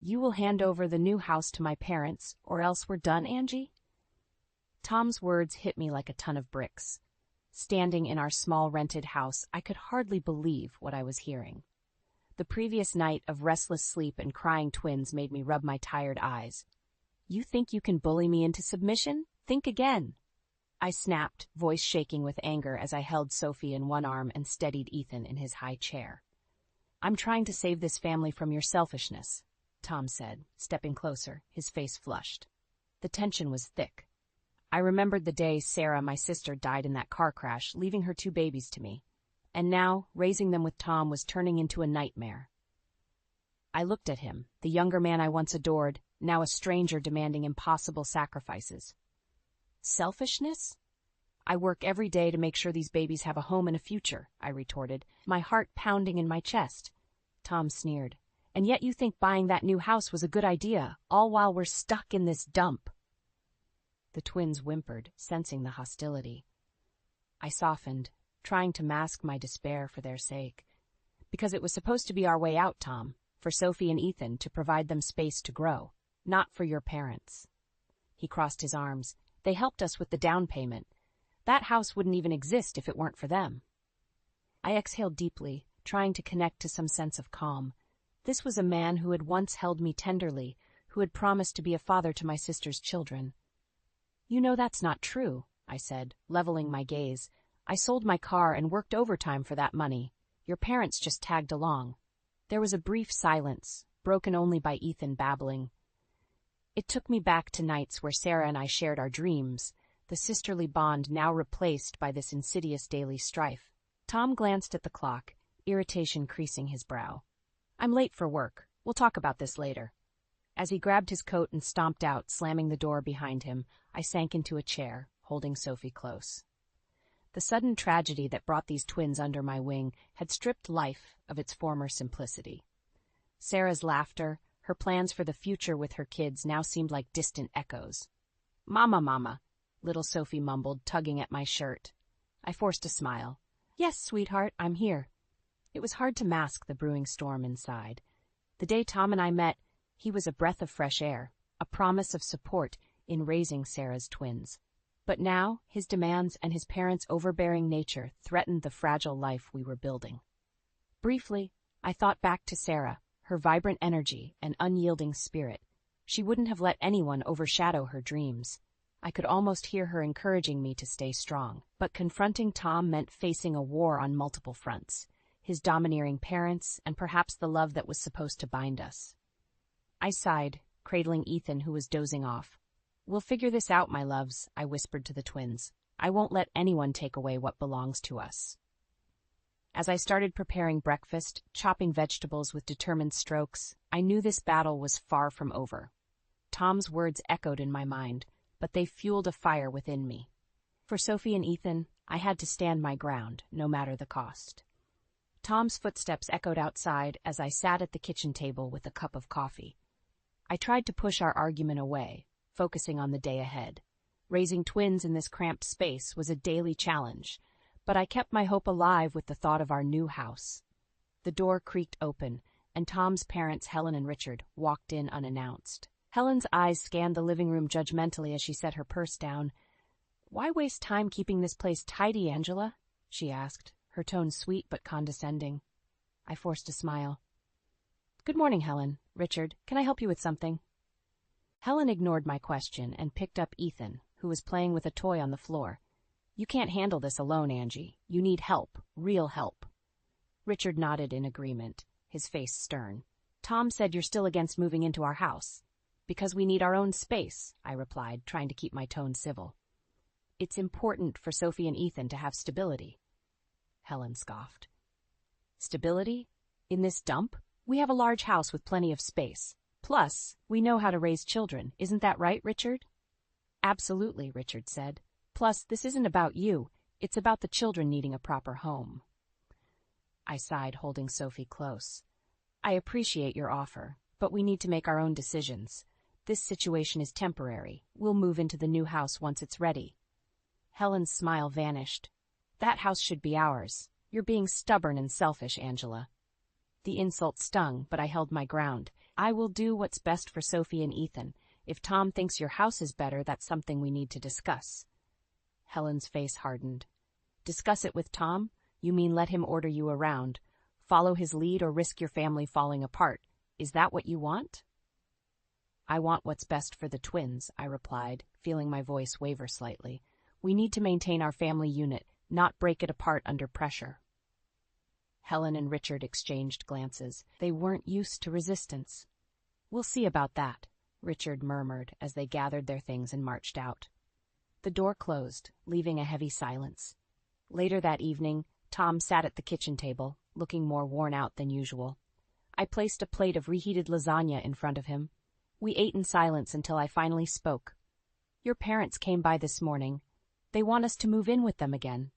You will hand over the new house to my parents, or else we're done, Angie? Tom's words hit me like a ton of bricks. Standing in our small rented house, I could hardly believe what I was hearing. The previous night of restless sleep and crying twins made me rub my tired eyes. You think you can bully me into submission? Think again. I snapped, voice shaking with anger as I held Sophie in one arm and steadied Ethan in his high chair. I'm trying to save this family from your selfishness, Tom said, stepping closer, his face flushed. The tension was thick. I remembered the day Sarah, my sister, died in that car crash, leaving her 2 babies to me. And now, raising them with Tom was turning into a nightmare. I looked at him, the younger man I once adored, now a stranger demanding impossible sacrifices. Selfishness? I work every day to make sure these babies have a home and a future, I retorted, my heart pounding in my chest. Tom sneered. And yet you think buying that new house was a good idea, all while we're stuck in this dump. The twins whimpered, sensing the hostility. I softened, trying to mask my despair for their sake. Because it was supposed to be our way out, Tom, for Sophie and Ethan to provide them space to grow, not for your parents. He crossed his arms. They helped us with the down payment. That house wouldn't even exist if it weren't for them. I exhaled deeply, trying to connect to some sense of calm. This was a man who had once held me tenderly, who had promised to be a father to my sister's children. You know that's not true, I said, leveling my gaze. I sold my car and worked overtime for that money. Your parents just tagged along. There was a brief silence, broken only by Ethan babbling. It took me back to nights where Sarah and I shared our dreams, the sisterly bond now replaced by this insidious daily strife. Tom glanced at the clock, irritation creasing his brow. I'm late for work. We'll talk about this later. As he grabbed his coat and stomped out, slamming the door behind him, I sank into a chair, holding Sophie close. The sudden tragedy that brought these twins under my wing had stripped life of its former simplicity. Sarah's laughter, her plans for the future with her kids now seemed like distant echoes. Mama, mama, little Sophie mumbled, tugging at my shirt. I forced a smile. Yes, sweetheart, I'm here. It was hard to mask the brewing storm inside. The day Tom and I met, he was a breath of fresh air, a promise of support in raising Sarah's twins. But now, his demands and his parents' overbearing nature threatened the fragile life we were building. Briefly, I thought back to Sarah, her vibrant energy and unyielding spirit. She wouldn't have let anyone overshadow her dreams. I could almost hear her encouraging me to stay strong. But confronting Tom meant facing a war on multiple fronts, his domineering parents, and perhaps the love that was supposed to bind us. I sighed, cradling Ethan, who was dozing off. We'll figure this out, my loves, I whispered to the twins. I won't let anyone take away what belongs to us. As I started preparing breakfast, chopping vegetables with determined strokes, I knew this battle was far from over. Tom's words echoed in my mind, but they fueled a fire within me. For Sophie and Ethan, I had to stand my ground, no matter the cost. Tom's footsteps echoed outside as I sat at the kitchen table with a cup of coffee. I tried to push our argument away, focusing on the day ahead. Raising twins in this cramped space was a daily challenge, but I kept my hope alive with the thought of our new house. The door creaked open, and Tom's parents, Helen and Richard, walked in unannounced. Helen's eyes scanned the living room judgmentally as she set her purse down. Why waste time keeping this place tidy, Angela? She asked, her tone sweet but condescending. I forced a smile. Good morning, Helen. Richard, can I help you with something? Helen ignored my question and picked up Ethan, who was playing with a toy on the floor. You can't handle this alone, Angie. You need help, real help. Richard nodded in agreement, his face stern. Tom said you're still against moving into our house. Because we need our own space, I replied, trying to keep my tone civil. It's important for Sophie and Ethan to have stability. Helen scoffed. Stability? In this dump? We have a large house with plenty of space. Plus, we know how to raise children. Isn't that right, Richard? Absolutely, Richard said. Plus, this isn't about you. It's about the children needing a proper home. I sighed, holding Sophie close. I appreciate your offer, but we need to make our own decisions. This situation is temporary. We'll move into the new house once it's ready. Helen's smile vanished. That house should be ours. You're being stubborn and selfish, Angela. The insult stung, but I held my ground. I will do what's best for Sophie and Ethan. If Tom thinks your house is better, that's something we need to discuss. Helen's face hardened. Discuss it with Tom? You mean let him order you around? Follow his lead or risk your family falling apart? Is that what you want? I want what's best for the twins, I replied, feeling my voice waver slightly. We need to maintain our family unit, not break it apart under pressure. Helen and Richard exchanged glances. They weren't used to resistance. We'll see about that, Richard murmured as they gathered their things and marched out. The door closed, leaving a heavy silence. Later that evening, Tom sat at the kitchen table, looking more worn out than usual. I placed a plate of reheated lasagna in front of him. We ate in silence until I finally spoke. Your parents came by this morning. They want us to move in with them again.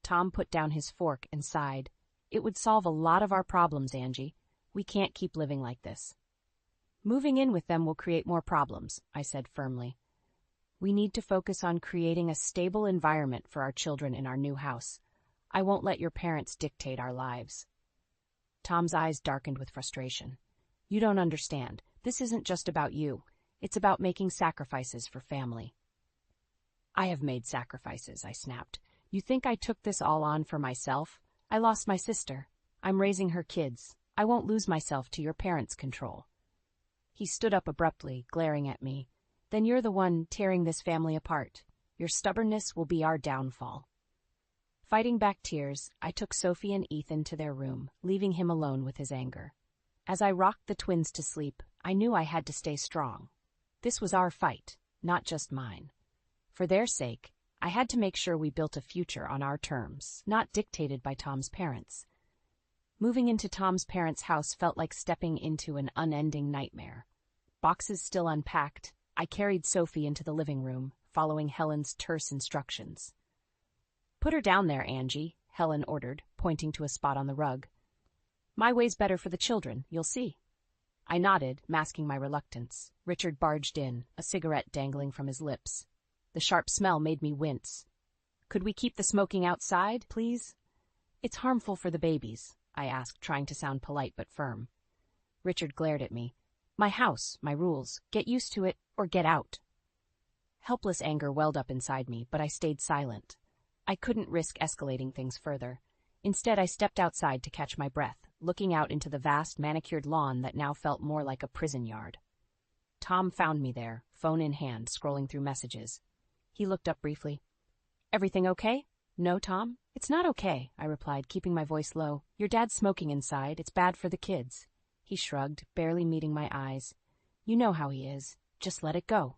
Tom put down his fork and sighed. It would solve a lot of our problems, Angie. We can't keep living like this. Moving in with them will create more problems, I said firmly. We need to focus on creating a stable environment for our children in our new house. I won't let your parents dictate our lives. Tom's eyes darkened with frustration. You don't understand. This isn't just about you. It's about making sacrifices for family. I have made sacrifices, I snapped. You think I took this all on for myself? I lost my sister. I'm raising her kids. I won't lose myself to your parents' control. He stood up abruptly, glaring at me. Then you're the one tearing this family apart. Your stubbornness will be our downfall. Fighting back tears, I took Sophie and Ethan to their room, leaving him alone with his anger. As I rocked the twins to sleep, I knew I had to stay strong. This was our fight, not just mine. For their sake, I had to make sure we built a future on our terms, not dictated by Tom's parents. Moving into Tom's parents' house felt like stepping into an unending nightmare. Boxes still unpacked, I carried Sophie into the living room, following Helen's terse instructions. Put her down there, Angie, Helen ordered, pointing to a spot on the rug. My way's better for the children, you'll see. I nodded, masking my reluctance. Richard barged in, a cigarette dangling from his lips. The sharp smell made me wince. Could we keep the smoking outside, please? It's harmful for the babies, I asked, trying to sound polite but firm. Richard glared at me. My house, my rules. Get used to it or get out. Helpless anger welled up inside me, but I stayed silent. I couldn't risk escalating things further. Instead, I stepped outside to catch my breath, looking out into the vast, manicured lawn that now felt more like a prison yard. Tom found me there, phone in hand, scrolling through messages. He looked up briefly. Everything okay? No, Tom? It's not okay, I replied, keeping my voice low. Your dad's smoking inside. It's bad for the kids. He shrugged, barely meeting my eyes. You know how he is. Just let it go.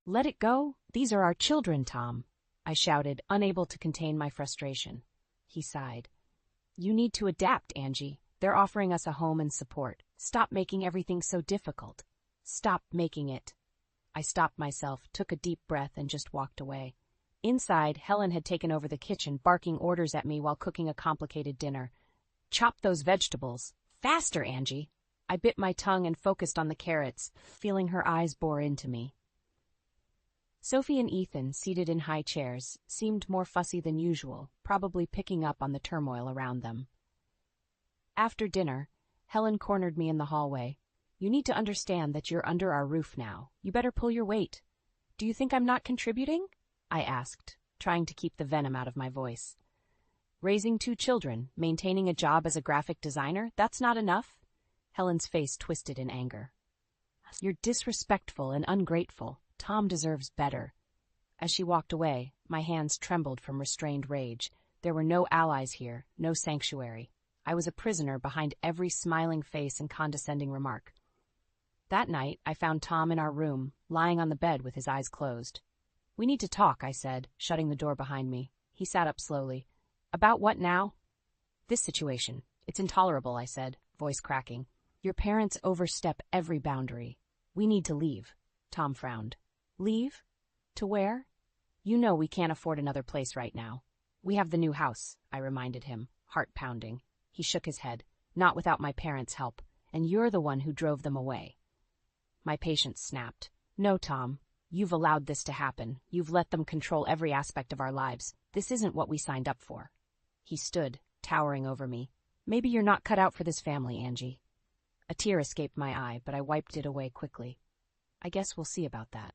Let it go? These are our children, Tom, I shouted, unable to contain my frustration. He sighed. You need to adapt, Angie. They're offering us a home and support. Stop making everything so difficult. Stop making it. I stopped myself, took a deep breath, and just walked away. Inside, Helen had taken over the kitchen, barking orders at me while cooking a complicated dinner. Chop those vegetables. Faster, Angie. I bit my tongue and focused on the carrots, feeling her eyes bore into me. Sophie and Ethan, seated in high chairs, seemed more fussy than usual, probably picking up on the turmoil around them. After dinner, Helen cornered me in the hallway. You need to understand that you're under our roof now. You better pull your weight. Do you think I'm not contributing? I asked, trying to keep the venom out of my voice. Raising 2 children, maintaining a job as a graphic designer, that's not enough? Helen's face twisted in anger. You're disrespectful and ungrateful. Tom deserves better. As she walked away, my hands trembled from restrained rage. There were no allies here, no sanctuary. I was a prisoner behind every smiling face and condescending remark. That night, I found Tom in our room, lying on the bed with his eyes closed. We need to talk, I said, shutting the door behind me. He sat up slowly. About what now? This situation. It's intolerable, I said, voice cracking. Your parents overstep every boundary. We need to leave. Tom frowned. Leave? To where? You know we can't afford another place right now. We have the new house, I reminded him, heart pounding. He shook his head. Not without my parents' help, and you're the one who drove them away. My patience snapped. No, Tom. You've allowed this to happen. You've let them control every aspect of our lives. This isn't what we signed up for. He stood, towering over me. Maybe you're not cut out for this family, Angie. A tear escaped my eye, but I wiped it away quickly. I guess we'll see about that.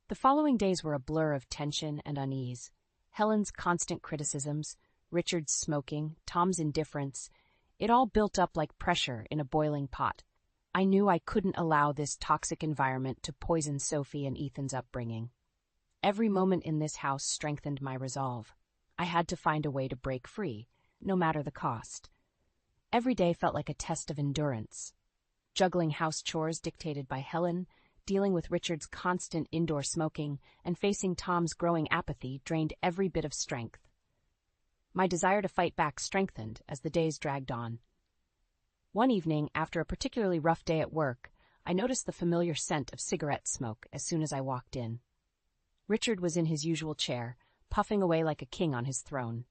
The following days were a blur of tension and unease. Helen's constant criticisms, Richard's smoking, Tom's indifference, it all built up like pressure in a boiling pot. I knew I couldn't allow this toxic environment to poison Sophie and Ethan's upbringing. Every moment in this house strengthened my resolve. I had to find a way to break free, no matter the cost. Every day felt like a test of endurance. Juggling house chores dictated by Helen, dealing with Richard's constant indoor smoking, and facing Tom's growing apathy drained every bit of strength. My desire to fight back strengthened as the days dragged on. One evening, after a particularly rough day at work, I noticed the familiar scent of cigarette smoke as soon as I walked in. Richard was in his usual chair, puffing away like a king on his throne.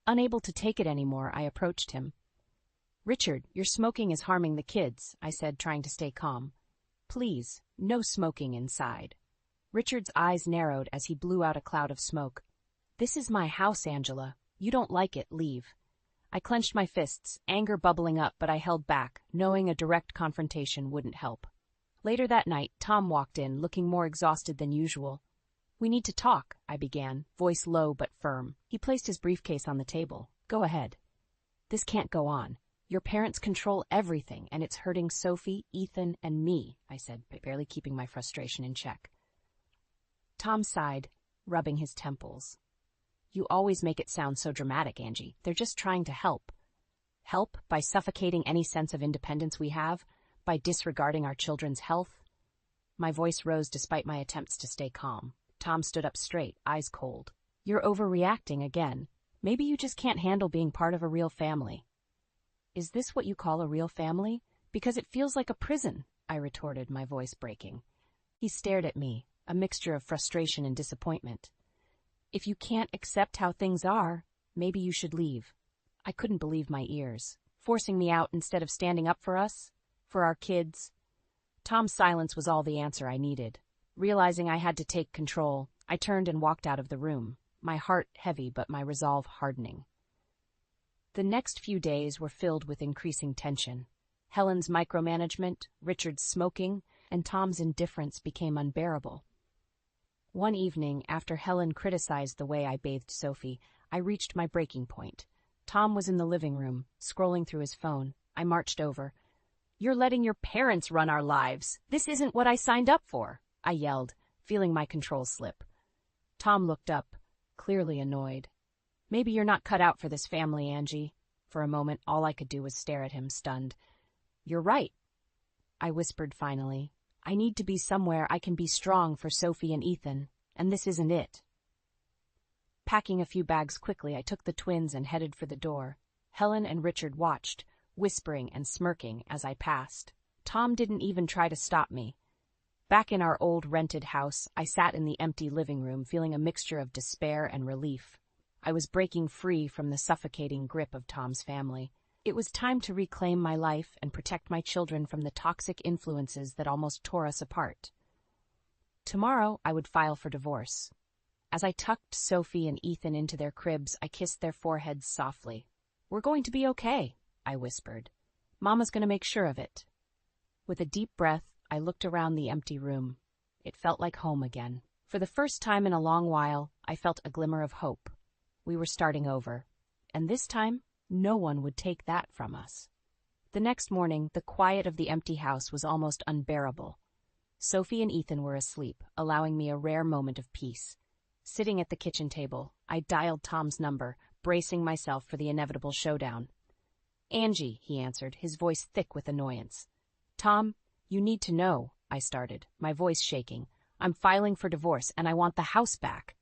Unable to take it anymore, I approached him. "Richard, your smoking is harming the kids," I said, trying to stay calm. "Please, no smoking inside." Richard's eyes narrowed as he blew out a cloud of smoke. "This is my house, Angela. You don't like it, leave." I clenched my fists, anger bubbling up, but I held back, knowing a direct confrontation wouldn't help. Later that night, Tom walked in, looking more exhausted than usual. "We need to talk," I began, voice low but firm. He placed his briefcase on the table. "Go ahead." "This can't go on. Your parents control everything, and it's hurting Sophie, Ethan, and me," I said, barely keeping my frustration in check. Tom sighed, rubbing his temples. "You always make it sound so dramatic, Angie. They're just trying to help." "Help by suffocating any sense of independence we have? By disregarding our children's health?" My voice rose despite my attempts to stay calm. Tom stood up straight, eyes cold. "You're overreacting again. Maybe you just can't handle being part of a real family." "Is this what you call a real family? Because it feels like a prison," I retorted, my voice breaking. He stared at me, a mixture of frustration and disappointment. "If you can't accept how things are, maybe you should leave." I couldn't believe my ears. Forcing me out instead of standing up for us? For our kids? Tom's silence was all the answer I needed. Realizing I had to take control, I turned and walked out of the room, my heart heavy but my resolve hardening. The next few days were filled with increasing tension. Helen's micromanagement, Richard's smoking, and Tom's indifference became unbearable. One evening, after Helen criticized the way I bathed Sophie, I reached my breaking point. Tom was in the living room, scrolling through his phone. I marched over. "You're letting your parents run our lives. This isn't what I signed up for," I yelled, feeling my control slip. Tom looked up, clearly annoyed. "Maybe you're not cut out for this family, Angie." For a moment, all I could do was stare at him, stunned. "You're right," I whispered finally. "I need to be somewhere I can be strong for Sophie and Ethan, and this isn't it." Packing a few bags quickly, I took the twins and headed for the door. Helen and Richard watched, whispering and smirking as I passed. Tom didn't even try to stop me. Back in our old rented house, I sat in the empty living room, feeling a mixture of despair and relief. I was breaking free from the suffocating grip of Tom's family. It was time to reclaim my life and protect my children from the toxic influences that almost tore us apart. Tomorrow, I would file for divorce. As I tucked Sophie and Ethan into their cribs, I kissed their foreheads softly. "We're going to be okay," I whispered. "Mama's going to make sure of it." With a deep breath, I looked around the empty room. It felt like home again. For the first time in a long while, I felt a glimmer of hope. We were starting over, and this time, no one would take that from us. The next morning, the quiet of the empty house was almost unbearable. Sophie and Ethan were asleep, allowing me a rare moment of peace. Sitting at the kitchen table, I dialed Tom's number, bracing myself for the inevitable showdown. "Angie," he answered, his voice thick with annoyance. "Tom, you need to know," I started, my voice shaking. "I'm filing for divorce, and I want the house back."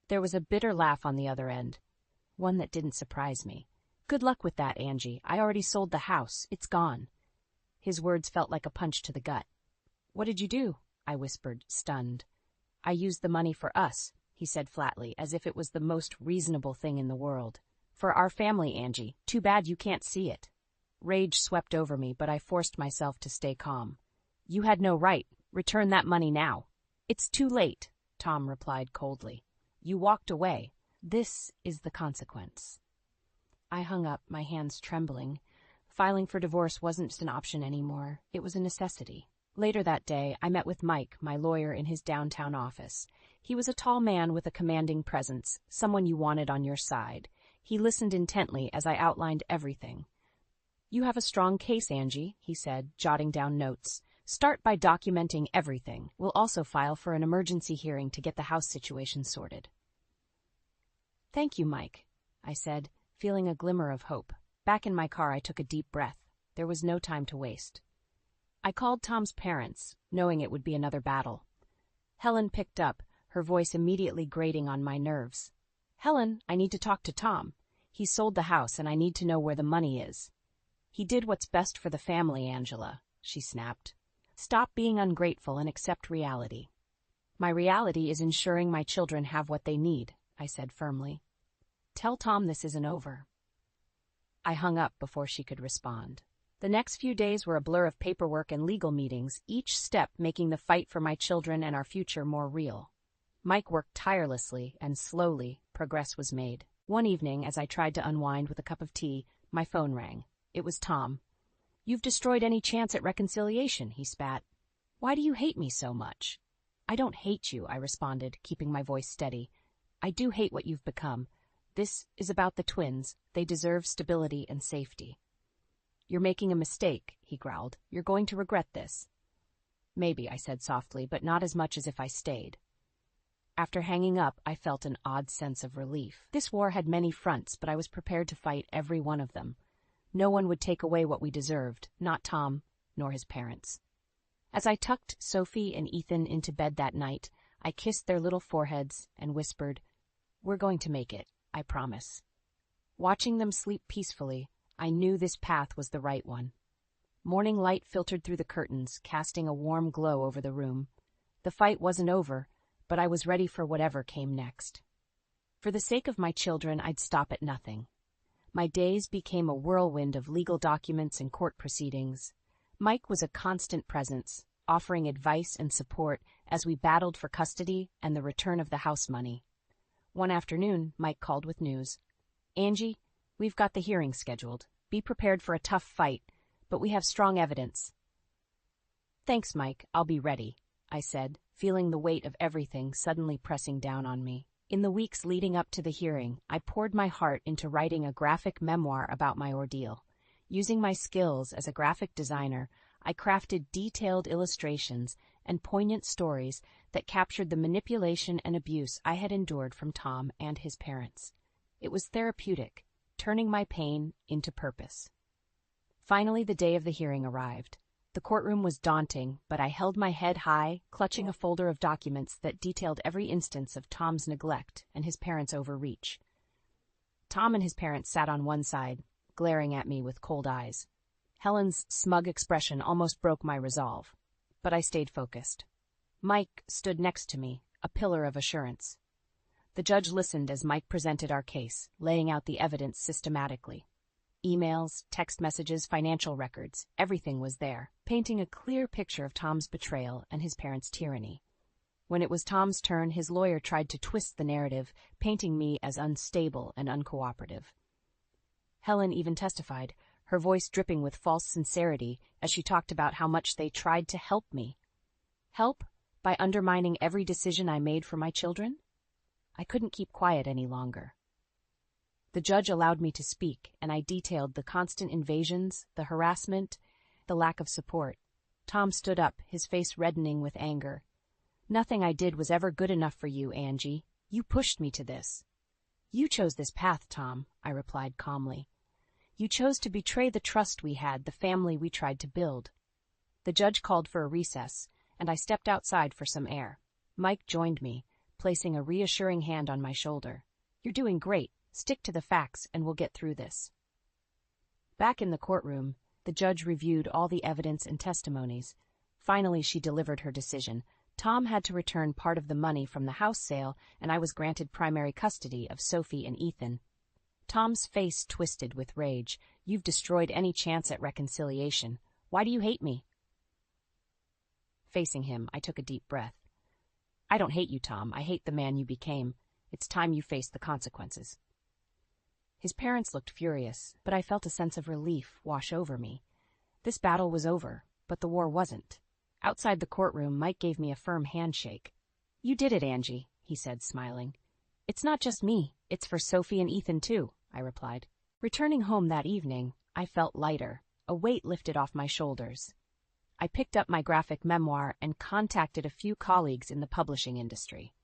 There was a bitter laugh on the other end, one that didn't surprise me. "Good luck with that, Angie. I already sold the house. It's gone." His words felt like a punch to the gut. "What did you do?" I whispered, stunned. "I used the money for us," he said flatly, as if it was the most reasonable thing in the world. "For our family, Angie. Too bad you can't see it." Rage swept over me, but I forced myself to stay calm. "You had no right. Return that money now." "It's too late," Tom replied coldly. "You walked away. This is the consequence." I hung up, my hands trembling. Filing for divorce wasn't just an option anymore, it was a necessity. Later that day, I met with Mike, my lawyer, in his downtown office. He was a tall man with a commanding presence, someone you wanted on your side. He listened intently as I outlined everything. "You have a strong case, Angie," he said, jotting down notes. "Start by documenting everything. We'll also file for an emergency hearing to get the house situation sorted." "Thank you, Mike," I said, feeling a glimmer of hope. Back in my car, I took a deep breath. There was no time to waste. I called Tom's parents, knowing it would be another battle. Helen picked up, her voice immediately grating on my nerves. "Helen, I need to talk to Tom. He sold the house, and I need to know where the money is." "He did what's best for the family, Angela," she snapped. "Stop being ungrateful and accept reality." "My reality is ensuring my children have what they need," I said firmly. "Tell Tom this isn't over." I hung up before she could respond. The next few days were a blur of paperwork and legal meetings, each step making the fight for my children and our future more real. Mike worked tirelessly, and slowly, progress was made. One evening, as I tried to unwind with a cup of tea, my phone rang. It was Tom. "You've destroyed any chance at reconciliation," he spat. "Why do you hate me so much?" "I don't hate you," I responded, keeping my voice steady. "I do hate what you've become. This is about the twins. They deserve stability and safety." "You're making a mistake," he growled. "You're going to regret this." "Maybe," I said softly, "but not as much as if I stayed." After hanging up, I felt an odd sense of relief. This war had many fronts, but I was prepared to fight every one of them. No one would take away what we deserved, not Tom, nor his parents. As I tucked Sophie and Ethan into bed that night, I kissed their little foreheads and whispered, "We're going to make it, I promise." Watching them sleep peacefully, I knew this path was the right one. Morning light filtered through the curtains, casting a warm glow over the room. The fight wasn't over, but I was ready for whatever came next. For the sake of my children, I'd stop at nothing. My days became a whirlwind of legal documents and court proceedings. Mike was a constant presence, offering advice and support as we battled for custody and the return of the house money. One afternoon, Mike called with news. "Angie, we've got the hearing scheduled. Be prepared for a tough fight, but we have strong evidence." "Thanks, Mike. I'll be ready," I said, feeling the weight of everything suddenly pressing down on me. In the weeks leading up to the hearing, I poured my heart into writing a graphic memoir about my ordeal. Using my skills as a graphic designer, I crafted detailed illustrations and poignant stories that captured the manipulation and abuse I had endured from Tom and his parents. It was therapeutic, turning my pain into purpose. Finally, the day of the hearing arrived. The courtroom was daunting, but I held my head high, clutching a folder of documents that detailed every instance of Tom's neglect and his parents' overreach. Tom and his parents sat on one side, glaring at me with cold eyes. Helen's smug expression almost broke my resolve, but I stayed focused. Mike stood next to me, a pillar of assurance. The judge listened as Mike presented our case, laying out the evidence systematically. Emails, text messages, financial records, everything was there, painting a clear picture of Tom's betrayal and his parents' tyranny. When it was Tom's turn, his lawyer tried to twist the narrative, painting me as unstable and uncooperative. Helen even testified, her voice dripping with false sincerity as she talked about how much they tried to help me. Help? By undermining every decision I made for my children? I couldn't keep quiet any longer. The judge allowed me to speak, and I detailed the constant invasions, the harassment, the lack of support. Tom stood up, his face reddening with anger. "Nothing I did was ever good enough for you, Angie. You pushed me to this." "You chose this path, Tom," I replied calmly. "You chose to betray the trust we had, the family we tried to build." The judge called for a recess, and I stepped outside for some air. Mike joined me, placing a reassuring hand on my shoulder. "You're doing great. Stick to the facts, and we'll get through this." Back in the courtroom, the judge reviewed all the evidence and testimonies. Finally, she delivered her decision. Tom had to return part of the money from the house sale, and I was granted primary custody of Sophie and Ethan. Tom's face twisted with rage. "You've destroyed any chance at reconciliation. Why do you hate me?" Facing him, I took a deep breath. "I don't hate you, Tom. I hate the man you became. It's time you faced the consequences." His parents looked furious, but I felt a sense of relief wash over me. This battle was over, but the war wasn't. Outside the courtroom, Mike gave me a firm handshake. "You did it, Angie," he said, smiling. "It's not just me, it's for Sophie and Ethan too," I replied. Returning home that evening, I felt lighter, a weight lifted off my shoulders. I picked up my graphic memoir and contacted a few colleagues in the publishing industry.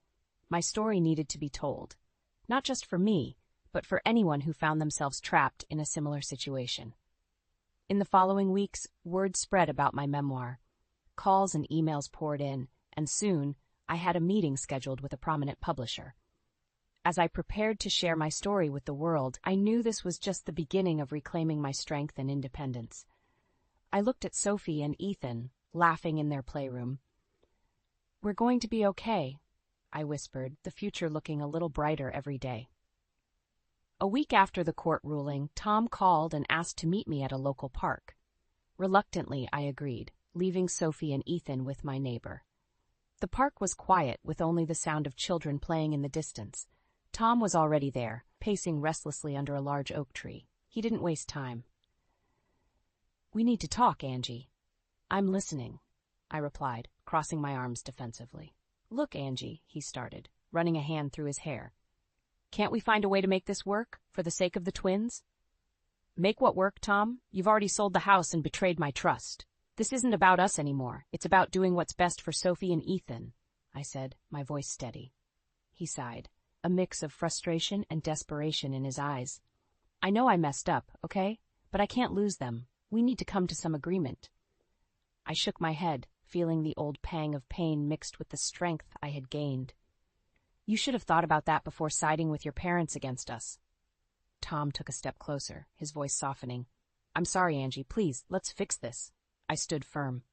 My story needed to be told, not just for me, but for anyone who found themselves trapped in a similar situation. In the following weeks, word spread about my memoir. Calls and emails poured in, and soon I had a meeting scheduled with a prominent publisher. As I prepared to share my story with the world, I knew this was just the beginning of reclaiming my strength and independence. I looked at Sophie and Ethan, laughing in their playroom. "We're going to be okay," I whispered, the future looking a little brighter every day. A week after the court ruling, Tom called and asked to meet me at a local park. Reluctantly, I agreed, leaving Sophie and Ethan with my neighbor. The park was quiet, with only the sound of children playing in the distance. Tom was already there, pacing restlessly under a large oak tree. He didn't waste time. "We need to talk, Angie." "I'm listening," I replied, crossing my arms defensively. "Look, Angie," he started, running a hand through his hair. "Can't we find a way to make this work, for the sake of the twins?" "Make what work, Tom? You've already sold the house and betrayed my trust. This isn't about us anymore. It's about doing what's best for Sophie and Ethan," I said, my voice steady. He sighed, a mix of frustration and desperation in his eyes. "I know I messed up, okay? But I can't lose them. We need to come to some agreement." I shook my head, feeling the old pang of pain mixed with the strength I had gained. "You should have thought about that before siding with your parents against us." Tom took a step closer, his voice softening. "I'm sorry, Angie. Please, let's fix this." I stood firm.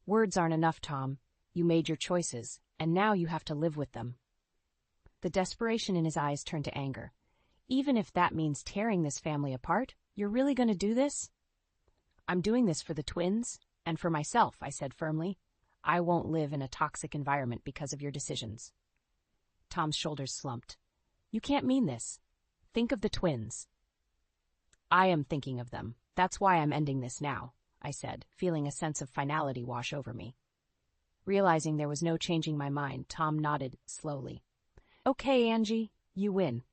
"Words aren't enough, Tom. You made your choices, and now you have to live with them." The desperation in his eyes turned to anger. "Even if that means tearing this family apart, you're really going to do this?" "I'm doing this for the twins and for myself," I said firmly. "I won't live in a toxic environment because of your decisions." Tom's shoulders slumped. "You can't mean this. Think of the twins." "I am thinking of them. That's why I'm ending this now," I said, feeling a sense of finality wash over me. Realizing there was no changing my mind, Tom nodded slowly. "Okay, Angie, you win."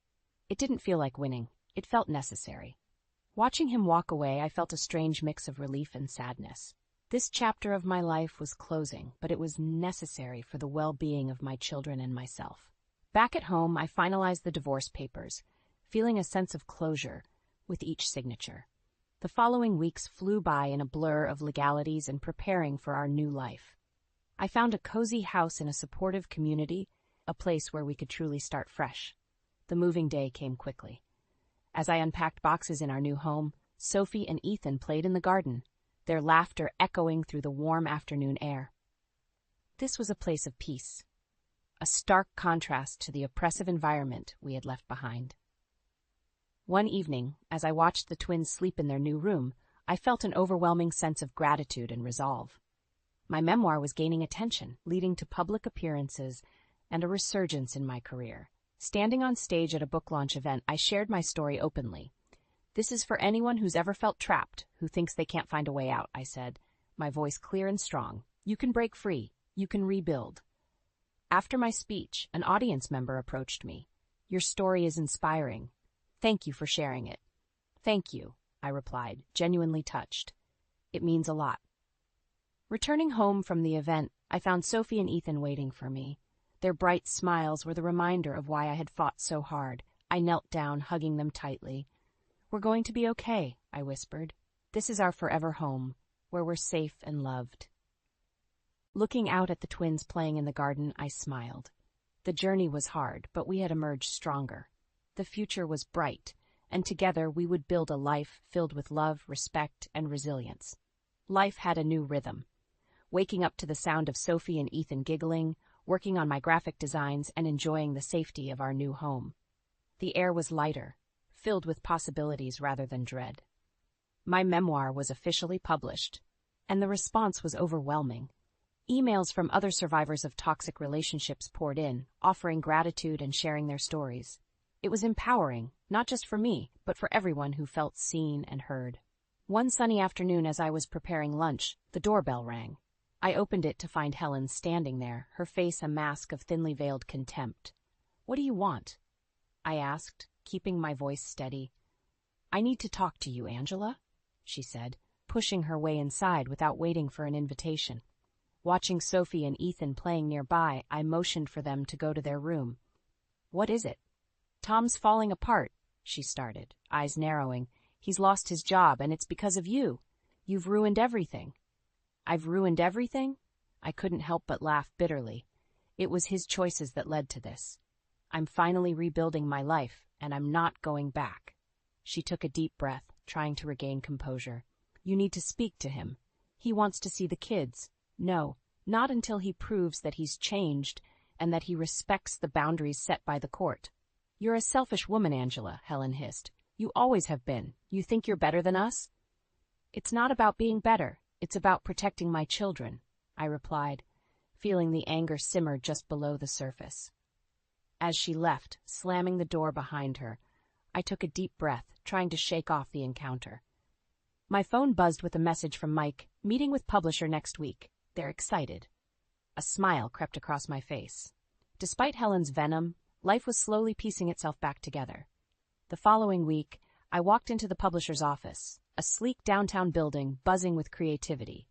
It didn't feel like winning. It felt necessary. Watching him walk away, I felt a strange mix of relief and sadness. This chapter of my life was closing, but it was necessary for the well-being of my children and myself. Back at home, I finalized the divorce papers, feeling a sense of closure with each signature. The following weeks flew by in a blur of legalities and preparing for our new life. I found a cozy house in a supportive community, a place where we could truly start fresh. The moving day came quickly. As I unpacked boxes in our new home, Sophie and Ethan played in the garden, their laughter echoing through the warm afternoon air. This was a place of peace, a stark contrast to the oppressive environment we had left behind. One evening, as I watched the twins sleep in their new room, I felt an overwhelming sense of gratitude and resolve. My memoir was gaining attention, leading to public appearances and a resurgence in my career. Standing on stage at a book launch event, I shared my story openly. "This is for anyone who's ever felt trapped, who thinks they can't find a way out," I said, my voice clear and strong. "You can break free. You can rebuild." After my speech, an audience member approached me. "Your story is inspiring. Thank you for sharing it." "Thank you," I replied, genuinely touched. "It means a lot." Returning home from the event, I found Sophie and Ethan waiting for me. Their bright smiles were the reminder of why I had fought so hard. I knelt down, hugging them tightly. "We're going to be okay," I whispered. "This is our forever home, where we're safe and loved." Looking out at the twins playing in the garden, I smiled. The journey was hard, but we had emerged stronger. The future was bright, and together we would build a life filled with love, respect, and resilience. Life had a new rhythm. Waking up to the sound of Sophie and Ethan giggling, working on my graphic designs, and enjoying the safety of our new home. The air was lighter, filled with possibilities rather than dread. My memoir was officially published, and the response was overwhelming. Emails from other survivors of toxic relationships poured in, offering gratitude and sharing their stories. It was empowering, not just for me, but for everyone who felt seen and heard. One sunny afternoon as I was preparing lunch, the doorbell rang. I opened it to find Helen standing there, her face a mask of thinly veiled contempt. "What do you want?" I asked, keeping my voice steady. "I need to talk to you, Angela," she said, pushing her way inside without waiting for an invitation. Watching Sophie and Ethan playing nearby, I motioned for them to go to their room. "What is it?" "Tom's falling apart," she started, eyes narrowing. "He's lost his job, and it's because of you. You've ruined everything." "I've ruined everything?" I couldn't help but laugh bitterly. It was his choices that led to this. I'm finally rebuilding my life, and I'm not going back. She took a deep breath, trying to regain composure. "You need to speak to him. He wants to see the kids. No, not until he proves that he's changed and that he respects the boundaries set by the court." "You're a selfish woman, Angela," Helen hissed. "You always have been. You think you're better than us?" "It's not about being better. It's about protecting my children," I replied, feeling the anger simmer just below the surface. As she left, slamming the door behind her, I took a deep breath, trying to shake off the encounter. My phone buzzed with a message from Mike, "Meeting with publisher next week. They're excited." A smile crept across my face. Despite Helen's venom, life was slowly piecing itself back together. The following week, I walked into the publisher's office, a sleek downtown building buzzing with creativity.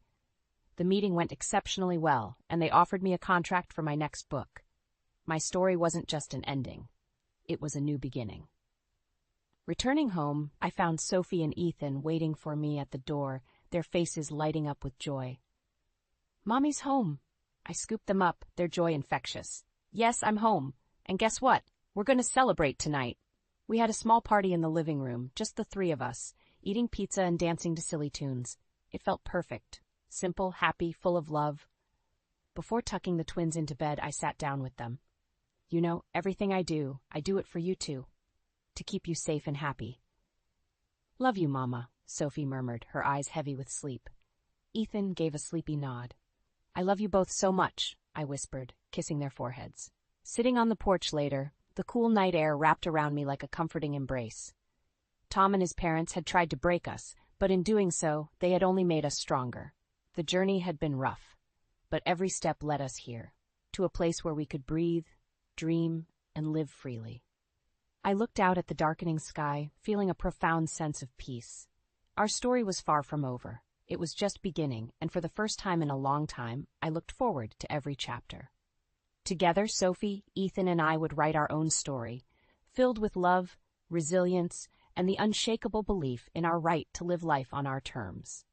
The meeting went exceptionally well, and they offered me a contract for my next book. My story wasn't just an ending. It was a new beginning. Returning home, I found Sophie and Ethan waiting for me at the door, their faces lighting up with joy. "Mommy's home." I scooped them up, their joy infectious. "Yes, I'm home. And guess what? We're going to celebrate tonight." We had a small party in the living room, just the three of us, eating pizza and dancing to silly tunes. It felt perfect. Simple, happy, full of love. Before tucking the twins into bed, I sat down with them. "You know, everything I do it for you too. To keep you safe and happy." "Love you, Mama," Sophie murmured, her eyes heavy with sleep. Ethan gave a sleepy nod. "I love you both so much," I whispered, kissing their foreheads. Sitting on the porch later, the cool night air wrapped around me like a comforting embrace. Tom and his parents had tried to break us, but in doing so, they had only made us stronger. The journey had been rough, but every step led us here, to a place where we could breathe, dream, and live freely. I looked out at the darkening sky, feeling a profound sense of peace. Our story was far from over. It was just beginning, and for the first time in a long time, I looked forward to every chapter. Together, Sophie, Ethan, and I would write our own story, filled with love, resilience, and the unshakable belief in our right to live life on our terms.